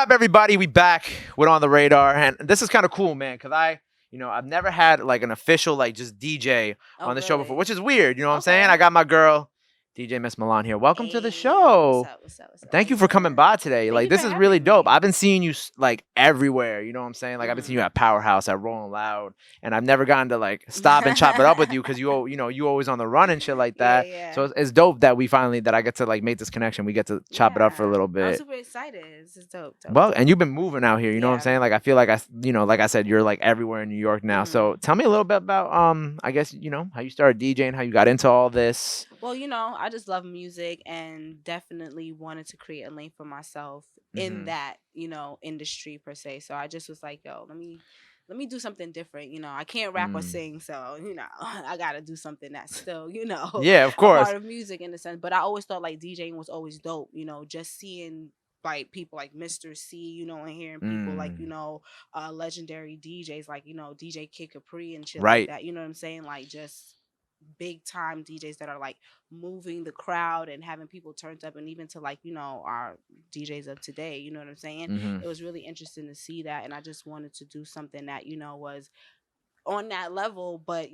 up, everybody? We back with On the Radar, and this is kind of cool, man, because I've never had like an official like just DJ on the show before, which is weird. You know what I'm saying? I got my girl, DJ Miss Milan here. Welcome to the show. What's up? Thank you for coming by today. Like, this is really dope. I've been seeing you like everywhere. You know what I'm saying? Like, I've been seeing you at Powerhouse, at Rolling Loud, and I've never gotten to like stop and chop it up with you because you always on the run and shit like that. Yeah. So it's dope that that I get to like make this connection. We get to chop it up for a little bit. I'm super excited. This is dope. Well, and you've been moving out here. You know what I'm saying? Like, I feel like like I said, you're like everywhere in New York now. So tell me a little bit about I guess how you started DJing, how you got into all this. Well, I just love music and definitely wanted to create a lane for myself in that, industry per se. So I just was like, yo, let me do something different. I can't rap or sing, so I gotta do something that's still, yeah, of course, part of music in a sense. But I always thought like DJing was always dope. Just seeing like people like Mr. C, and hearing people like legendary DJs like DJ Kid Capri and shit like that. You know what I'm saying? Like just big time DJs that are like moving the crowd and having people turned up, and even to like our DJs of today. You know what I'm saying? It was really interesting to see that, and I just wanted to do something that was on that level, but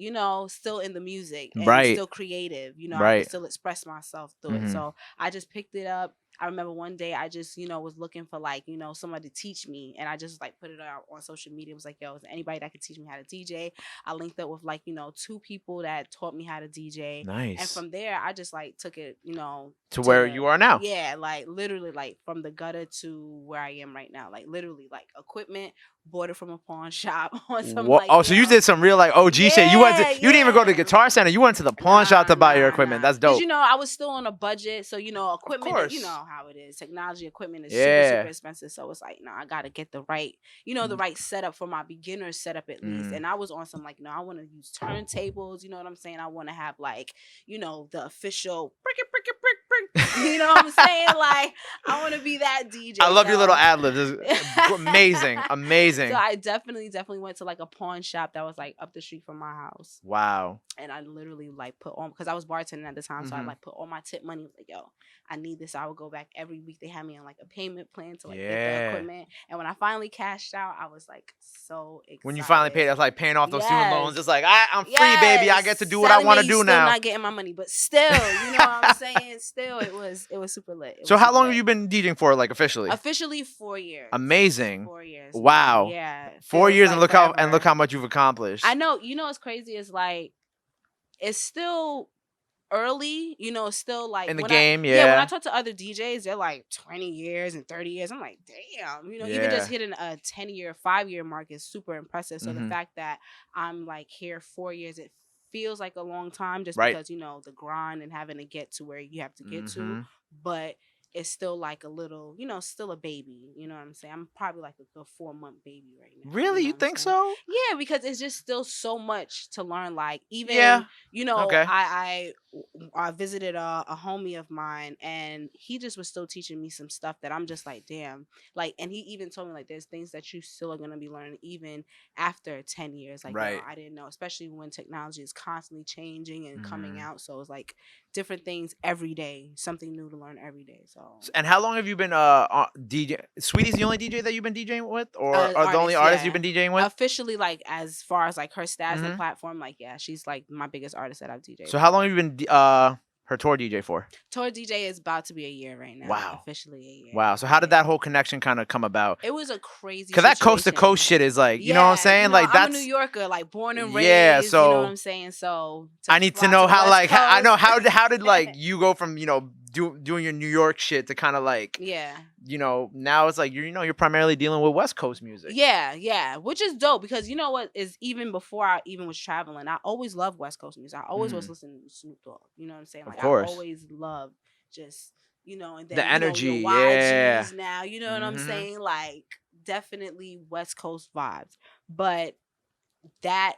still in the music and still creative. I could still express myself through it. So I just picked it up. I remember one day I just, was looking for like, somebody to teach me, and I just like put it out on social media. It was like, yo, is there anybody that could teach me how to DJ? I linked up with like, 2 people that taught me how to DJ. Nice. And from there, I just like took it, to where you are now. Yeah, like literally like from the gutter to where I am right now. Like literally like equipment bought it from a pawn shop on some like, so you did some real like OG shit. You didn't even go to the Guitar Center. You went to the pawn shop to buy your equipment. That's dope. I was still on a budget, so equipment, how it is. Technology equipment is super expensive, so it's like, I gotta get the right, the right setup for my beginner setup at least. And I was on some like, I want to use turntables. You know what I'm saying? I want to have like, the official brick. You know what I'm saying? Like, I want to be that DJ. I love your little ad libs. Amazing. So I definitely went to like a pawn shop that was like up the street from my house. Wow. And I literally like put on, because I was bartending at the time, so I like put all my tip money. Like, yo, I need this. I would go back every week. They had me on like a payment plan to like get the equipment. And when I finally cashed out, I was like so excited. When you finally paid, that's like paying off those student loans. It's like, I'm free, baby. I get to do what I want to do now. Still not getting my money, but still, you know what I'm saying? Still, it was super lit. So how long have you been DJing for, like officially? Officially 4 years. Amazing. 4 years. Wow. Yeah. 4 years, like, and look how much you've accomplished. I know. What's crazy is like, it's still early, it's still like in the game. When I talk to other DJs, they're like 20 years and 30 years. I'm like, damn, even just hitting a 10-year, 5-year mark is super impressive. So the fact that I'm like here 4 years, it feels like a long time just because the grind and having to get to where you have to get to, but it's still like a little, still a baby. You know what I'm saying? I'm probably like a good 4-month baby right now. Really? You think so? Yeah, because it's just still so much to learn. Like, even, I visited a homie of mine, and he just was still teaching me some stuff that I'm just like, damn. Like, and he even told me, like, there's things that you still are going to be learning even after 10 years. Like, I didn't know, especially when technology is constantly changing and coming out. So it's like different things every day, something new to learn every day. So. And how long have you been DJ? Saweetie's the only DJ that you've been DJing with, or are the only artist you've been DJing with? Officially, like as far as like her stats and platform, like she's like my biggest artist that I've DJed. So how long have you been her tour DJ for? Tour DJ is about to be a year right now. Wow. Officially a year. Wow. So how did that whole connection kind of come about? It was a crazy because that coast to coast shit is like, you know what I'm saying? Like, that's I'm a New Yorker, like born and raised. Yeah, so you know what I'm saying? So I need to know how, like, I know how did like you go from, doing your New York shit to kind of like, now it's like you're primarily dealing with West Coast music. Yeah, which is dope, because you know what is, even before I even was traveling, I always loved West Coast music. I always was listening to Snoop Dogg. You know what I'm saying? Like, I always loved just and then the energy, your YGs now. You know what I'm saying? Like, definitely West Coast vibes, but that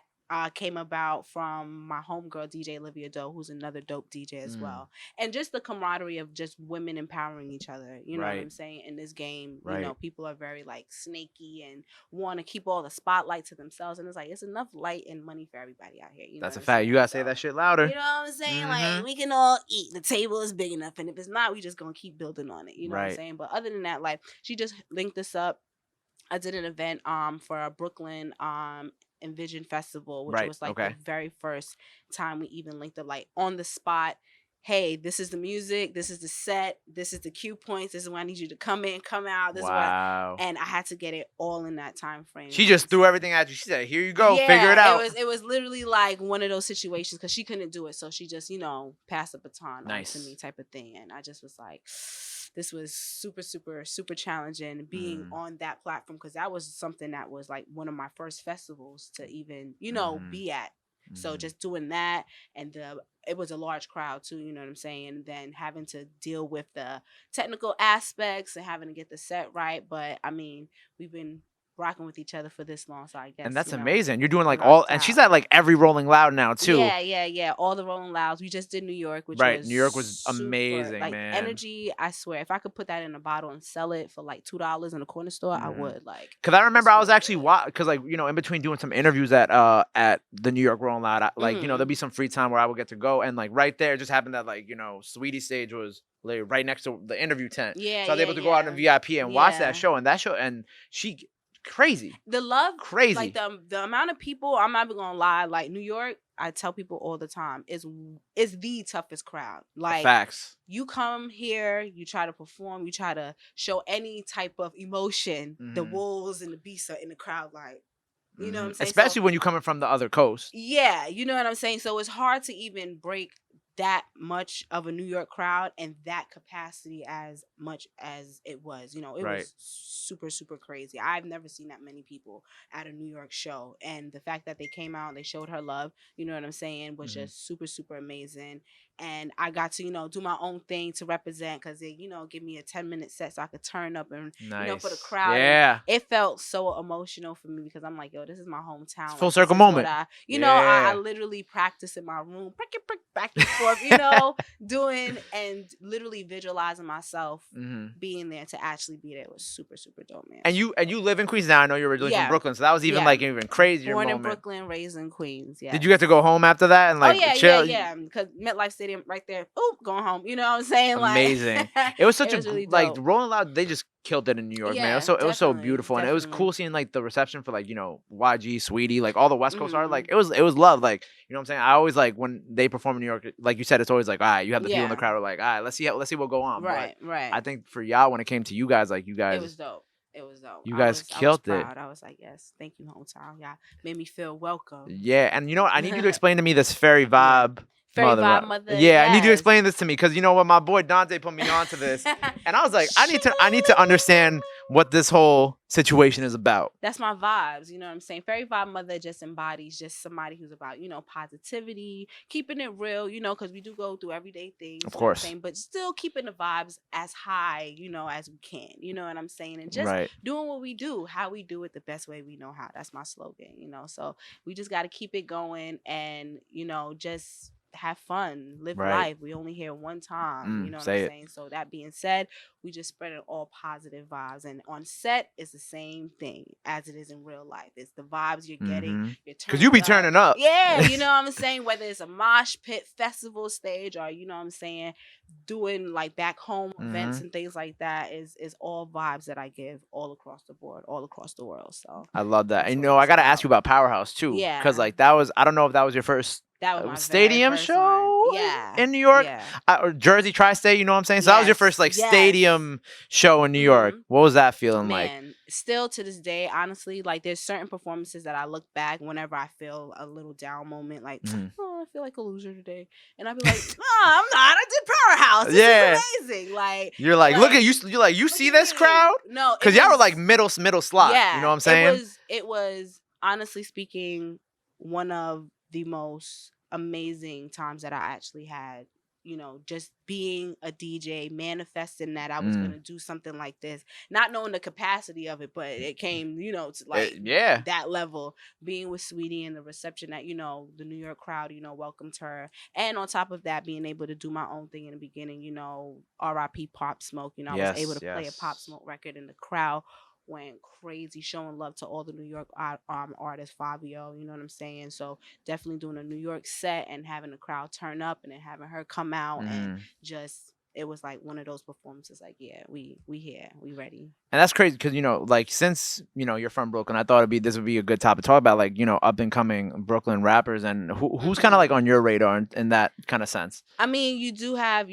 came about from my homegirl DJ Olivia Doe, who's another dope DJ as well. And just the camaraderie of just women empowering each other. You know what I'm saying? In this game, you know, people are very like snaky and want to keep all the spotlight to themselves. And it's like, it's enough light and money for everybody out here. You know That's a what I'm fact. saying? You gotta say that shit louder. You know what I'm saying? Like, we can all eat. The table is big enough. And if it's not, we just gonna keep building on it. You know what I'm saying? But other than that, like, she just linked us up. I did an event for a Brooklyn Envision Festival, which was like the very first time we even linked up, like on the spot. Hey, this is the music, this is the set, this is the cue points, this is when I need you to come in, come out. This is what, and I had to get it all in that time frame. She just threw everything at you. She said, "Here you go, figure it out." It was literally like one of those situations because she couldn't do it, so she just passed the baton on to me, type of thing. And I just was like, this was super, super, super challenging being on that platform because that was something that was like one of my first festivals to even be at. So just doing that, and it was a large crowd too, you know what I'm saying? And then having to deal with the technical aspects and having to get the set right. But I mean, we've been rocking with each other for this long, so I guess. And that's amazing. You're doing like all, and she's at like every Rolling Loud now too. Yeah. All the Rolling Louds. We just did New York, which was New York was super, amazing, like, man. energy. I swear, if I could put that in a bottle and sell it for like $2 in a corner store, I would. Like, because I remember I was actually because like in between doing some interviews at the New York Rolling Loud, there'll be some free time where I would get to go, and like right there, it just happened that like Saweetie stage was right next to the interview tent. So I was able to go out in VIP and watch that show, and she. Crazy. The love, crazy. Like the amount of people, I'm not even gonna lie, like New York, I tell people all the time, is the toughest crowd. Like, facts. You come here, you try to perform, you try to show any type of emotion. The wolves and the beasts are in the crowd, like, you know what I'm saying? Especially when you're coming from the other coast. Yeah, you know what I'm saying? So it's hard to even break that much of a New York crowd and that capacity as much as it was. It was super, super crazy. I've never seen that many people at a New York show. And the fact that they came out and they showed her love, you know what I'm saying, was just super, super amazing. And I got to, do my own thing to represent because they, give me a 10-minute set so I could turn up and, for the crowd. Yeah. And it felt so emotional for me because I'm like, yo, this is my hometown. Full circle moment. I literally practice in my room, back and forth, doing and literally visualizing myself being there to actually be there. It was super, super dope, man. And you live in Queens now. I know you're originally from Brooklyn, so that was even even crazier. Born moment. in Brooklyn, raised in Queens. Yeah. Did you get to go home after that and like chill? Yeah. Because MetLife Stadium right there. Oop, going home. You know what I'm saying? Amazing. Like, it was such it was really like dope. Rolling Loud. They just killed it in New York, man. It was so beautiful, and it was cool seeing like the reception for like YG, Saweetie, like all the West Coast art. Like it was love. Like what I'm saying. I always like when they perform in New York. Like you said, it's always like, all right, you have the people in the crowd are like, all right, let's see what go on. Right. I think for y'all, when it came to you guys, like you guys, it was dope. It was dope. You guys killed it. I was like, yes, thank you, hometown. Y'all made me feel welcome. Yeah, and I need you to explain to me this fairy vibe. Vibemother. Yeah, yes. I need you to explain this to me because what my boy Dante put me onto this, and I was like, I need to understand what this whole situation is about. That's my vibes. You know what I'm saying? Fairy Vibemother just embodies just somebody who's about positivity, keeping it real. Because we do go through everyday things. Of course. You know but still keeping the vibes as high, as we can. You know what I'm saying? And just doing what we do, how we do it the best way we know how. That's my slogan. So we just got to keep it going and just have fun, live life. We only here one time. You know what I'm saying? So that being said, we just spreading all positive vibes. And on set, it's the same thing as it is in real life. It's the vibes you're getting. Because you be turning up. Yeah, you know what I'm saying? Whether it's a mosh pit festival stage or, you know what I'm saying, doing like back home events and things like that is all vibes that I give all across the board, all across the world. So I love that. And I got to ask you about Powerhouse too. Yeah. Because like that was, I don't know if that was your first stadium show in New York or Jersey Tri-State, you know what I'm saying? So that was your first stadium show in New York. What was that feeling like? Still to this day, honestly, like there's certain performances that I look back whenever I feel a little down moment, like, oh, I feel like a loser today. And I'd be like, no, I'm not. I did Powerhouse. This is amazing. Like you're like, look at you. You're like, you see this crowd? No, because y'all were like middle slot. Yeah, you know what I'm saying? It was honestly speaking one of the most amazing times that I actually had, just being a DJ, manifesting that I was gonna do something like this, not knowing the capacity of it, but it came, to like Yeah. that level. Being with Saweetie and the reception that the New York crowd welcomed her, and on top of that, being able to do my own thing in the beginning. R.I.P. Pop Smoke. I was able to play a Pop Smoke record, and the crowd went crazy, showing love to all the New York artists, Fabio, you know what I'm saying? So definitely doing a New York set and having the crowd turn up and then having her come out and just, it was like one of those performances like, yeah, we here, we ready. And that's crazy because, like, since, you're from Brooklyn, I thought this would be a good topic to talk about, like, up and coming Brooklyn rappers, and who's kind of like on your radar in that kind of sense. I mean, you do have,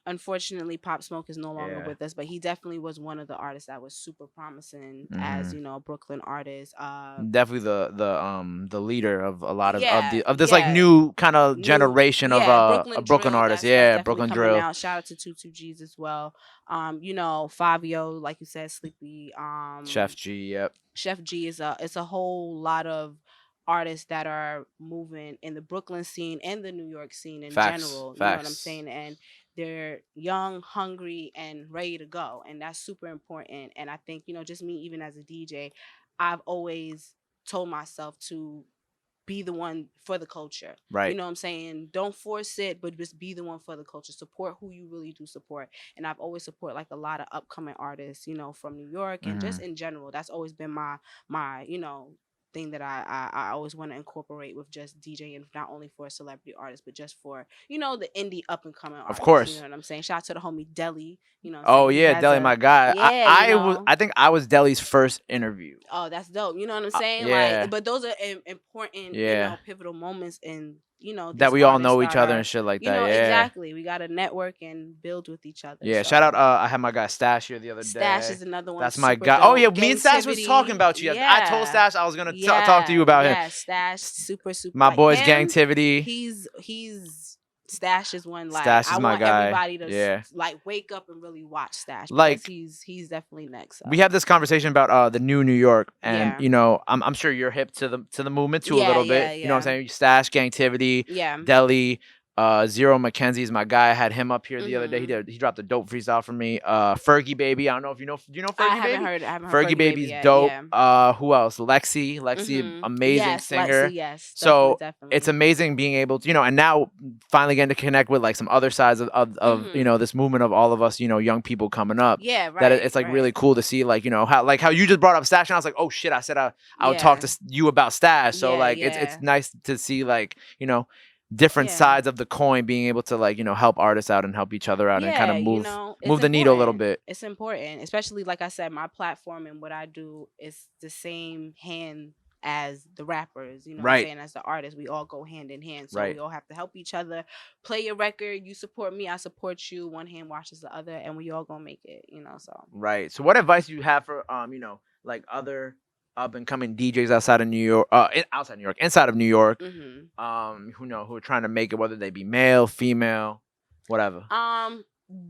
unfortunately, Pop Smoke is no longer with us, but he definitely was one of the artists that was super promising as a Brooklyn artist. Definitely the leader of a lot of this like new kind of generation of Brooklyn artists. That's Brooklyn coming drill. out. Shout out to 22G's as well. Fabio, like you said, Sleepy. Chef G. Yep. Chef G is a whole lot of artists that are moving in the Brooklyn scene and the New York scene in general. You know what I'm saying? And they're young, hungry, and ready to go. And that's super important. And I think, just me, even as a DJ, I've always told myself to be the one for the culture. Right. You know what I'm saying? Don't force it, but just be the one for the culture. Support who you really do support. And I've always support like a lot of upcoming artists, from New York and just in general. That's always been my thing that I always want to incorporate with just DJing, not only for a celebrity artist, but just for, the indie up and coming artists. Of course. You know what I'm saying? Shout out to the homie Deli. Oh yeah, Deli, my guy. Yeah, I think I was Deli's first interview. Oh, that's dope. You know what I'm saying? Yeah. Like, but those are important, pivotal moments in that we all know each other and shit like that. Yeah, exactly. We gotta network and build with each other. Yeah, so. Shout out. I had my guy Stash here the other day. Stash is another one. That's my guy. Oh yeah, me and Stash was talking about you. Yeah. I told Stash I was gonna talk to you about him. Yeah, Stash, super. My boy's Gangtivity. He's Stash is one like Stash is I my want guy. Everybody to like wake up and really watch Stash. Like he's definitely next. So. We have this conversation about the new New York, and I'm sure you're hip to the movement too a little bit. Yeah. You know what I'm saying? Stash, Gangtivity, Deli. Zero McKenzie is my guy. I had him up here the other day. He dropped a dope freestyle for me. Fergie Baby. I don't know if you know. Do you know Fergie Baby? I haven't heard Fergie Baby's dope. Yeah. Who else? Lexi, amazing singer. Lexi, yes. So definitely. It's amazing being able to, and now finally getting to connect with like some other sides of this movement of all of us, young people coming up. Yeah, right. That it's like really cool to see, like, how you just brought up Stash, and I was like, oh shit, I said I would talk to you about Stash. So it's nice to see like different sides of the coin being able to like help artists out and help each other out and kind of move the needle a little bit. It's important, especially like I said, my platform and what I do is the same hand as the rappers, what I'm saying, as the artists. We all go hand in hand, so we all have to help each other. Play your record, you support me, I support you. One hand washes the other, and we all gonna make it. So So what advice do you have for like other up and coming DJs outside of New York, inside of New York, who are trying to make it, whether they be male, female, whatever?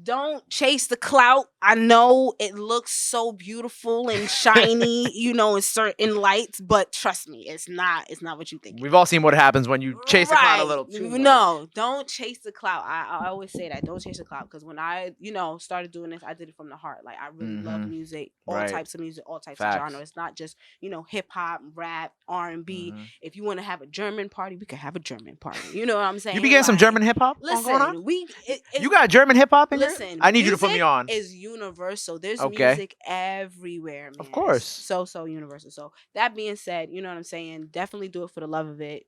Don't chase the clout. I know it looks so beautiful and shiny, in certain lights, but trust me, it's not what you think. We've all seen what happens when you chase the clout a little too much. No, don't chase the clout. I always say that. Don't chase the clout, because when I, started doing this, I did it from the heart. Like, I really love music, all types of music, all types of genres. It's not just, hip hop, rap, R&B. If you want to have a German party, we can have a German party. You know what I'm saying? You be getting some German hip hop? Listen, you got German hip hop? Listen, I need you to put me on. Is universal. There's music everywhere, man. Of course. It's so universal. So that being said, you know what I'm saying? Definitely do it for the love of it.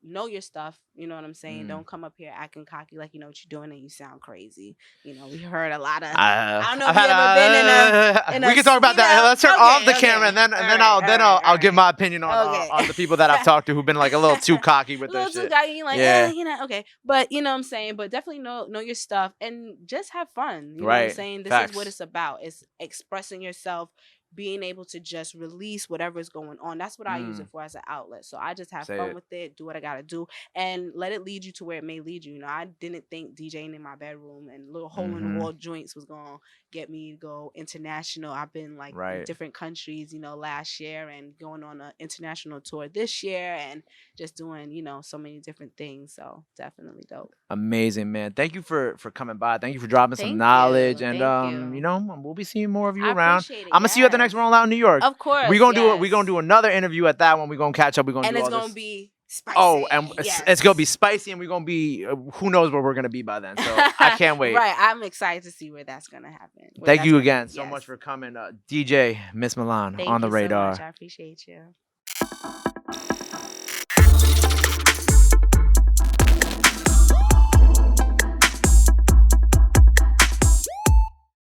Know your stuff. You know what I'm saying? Don't come up here acting cocky like you know what you're doing and you sound crazy. We heard a lot of. I don't know if you ever been in a. We can talk about that. Let's turn off the camera, and then I'll give my opinion on the people that I've talked to who've been like a little too cocky with their shit. Okay, but you know what I'm saying. But definitely know your stuff and just have fun. You know what I'm saying? This is what it's about. It's expressing yourself. being able to just release whatever is going on. That's what I use it for, as an outlet. So I just have fun with it, do what I gotta do, and let it lead you to where it may lead you. You know, I didn't think DJing in my bedroom and little hole in the wall joints was gonna get me to go international. I've been like in different countries, you know, last year, and going on an international tour this year, and just doing, you know, so many different things. So definitely dope. Amazing, man. Thank you for coming by. Thank you for dropping some knowledge. And you know, we'll be seeing more of you around. Appreciate it. I'm gonna see you at the next rollout in New York. Of course. We're gonna do another interview at that one. We're gonna catch up. We're gonna and do it's all gonna this. be spicy. Oh, and it's gonna be spicy, and we're gonna be who knows where we're gonna be by then. So I can't wait. Right, I'm excited to see where that's gonna happen. Thank you again so much for coming, DJ Miss Milan, Thank on the you radar. so much. I appreciate you.